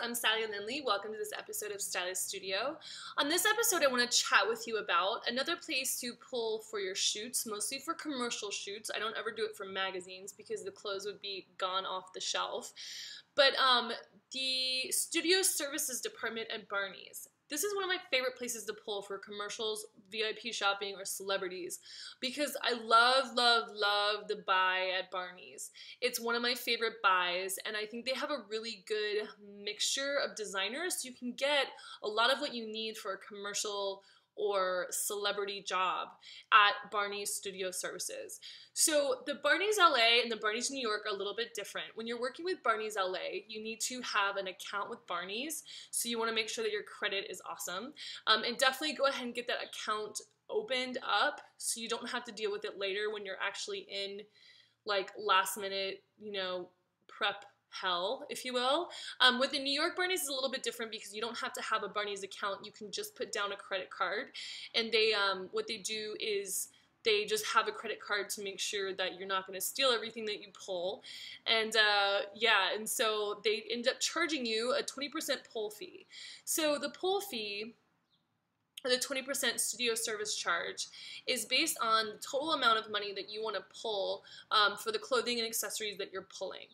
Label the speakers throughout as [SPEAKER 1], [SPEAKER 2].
[SPEAKER 1] I'm Sally Lyndley. Welcome to this episode of Stylist Studio. On this episode, I want to chat with you about another place to pull for your shoots, mostly for commercial shoots. I don't ever do it for magazines because the clothes would be gone off the shelf. But the studio services department at Barney's. This is one of my favorite places to pull for commercials, VIP shopping, or celebrities because I love the buy at Barney's. It's one of my favorite buys, and I think they have a really good mixture of designers. You can get a lot of what you need for a commercial or celebrity job at Barney's Studio Services. So the Barney's LA and the Barney's New York are a little bit different. When you're working with Barney's LA, you need to have an account with Barney's, so you want to make sure that your credit is awesome. And definitely go ahead and get that account opened up so you don't have to deal with it later when you're actually in like last minute, prep hell, if you will. With the New York Barney's is a little bit different because you don't have to have a Barney's account. You can just put down a credit card, and they what they do is they just have a credit card to make sure that you're not going to steal everything that you pull. And and so they end up charging you a 20% pull fee. So the pull fee, the 20% studio service charge, is based on the total amount of money that you want to pull for the clothing and accessories that you're pulling.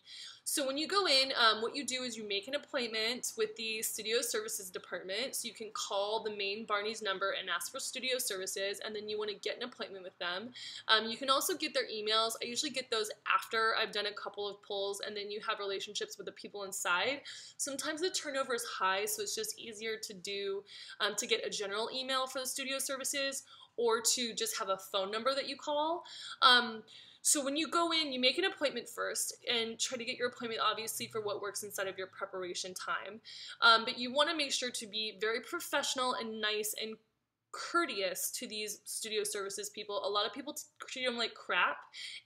[SPEAKER 1] So when you go in, what you do is you make an appointment with the studio services department. So you can call the main Barney's number and ask for studio services, and then you want to get an appointment with them. You can also get their emails. I usually get those after I've done a couple of pulls, and then you have relationships with the people inside. Sometimes the turnover is high, so it's just easier to do to get a general email for the studio services or to just have a phone number that you call. So when you go in, you make an appointment first and try to get your appointment obviously for what works inside of your preparation time. But you want to make sure to be very professional and nice and courteous to these studio services people. A lot of people treat them like crap,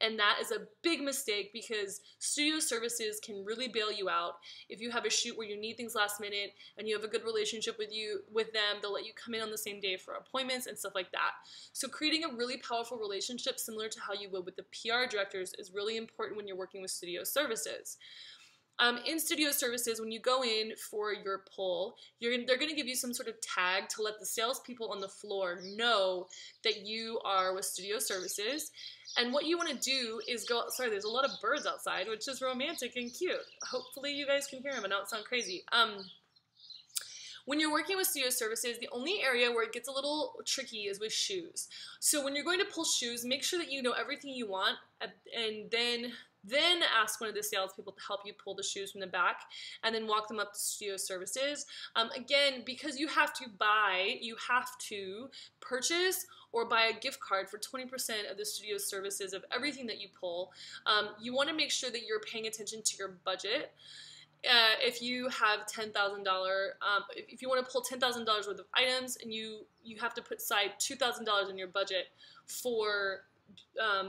[SPEAKER 1] and that is a big mistake because studio services can really bail you out. If you have a shoot where you need things last minute and you have a good relationship with them, they'll let you come in on the same day for appointments and stuff like that. So creating a really powerful relationship similar to how you would with the PR directors is really important when you're working with studio services. In studio services, when you go in for your pull, they're going to give you some sort of tag to let the salespeople on the floor know that you are with studio services. And what you want to do is go, sorry, there's a lot of birds outside, which is romantic and cute. Hopefully you guys can hear them and not sound crazy. When you're working with studio services, the only area where it gets a little tricky is with shoes. So when you're going to pull shoes, make sure that you know everything you want, and then ask one of the salespeople to help you pull the shoes from the back, and then walk them up to studio services. Again, because you have to purchase or buy a gift card for 20% of the studio services of everything that you pull. You want to make sure that you're paying attention to your budget. If you have $10,000, if you want to pull $10,000 worth of items, and you have to put aside $2,000 in your budget for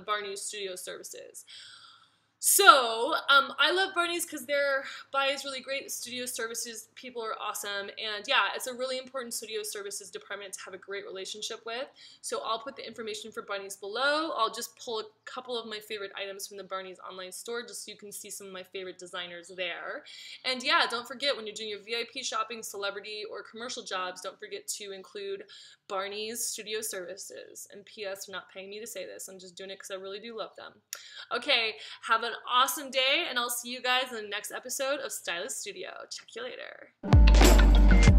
[SPEAKER 1] Barney's Studio Services. So, I love Barney's because their buy is really great. Studio services people are awesome. And yeah, it's a really important studio services department to have a great relationship with. So I'll put the information for Barney's below. I'll just pull a couple of my favorite items from the Barney's online store just so you can see some of my favorite designers there. And yeah, don't forget when you're doing your VIP shopping, celebrity, or commercial jobs, don't forget to include Barney's Studio Services. And P.S. they're not paying me to say this. I'm just doing it because I really do love them. Okay, have an awesome day, and I'll see you guys in the next episode of Stylist Studio. Check you later.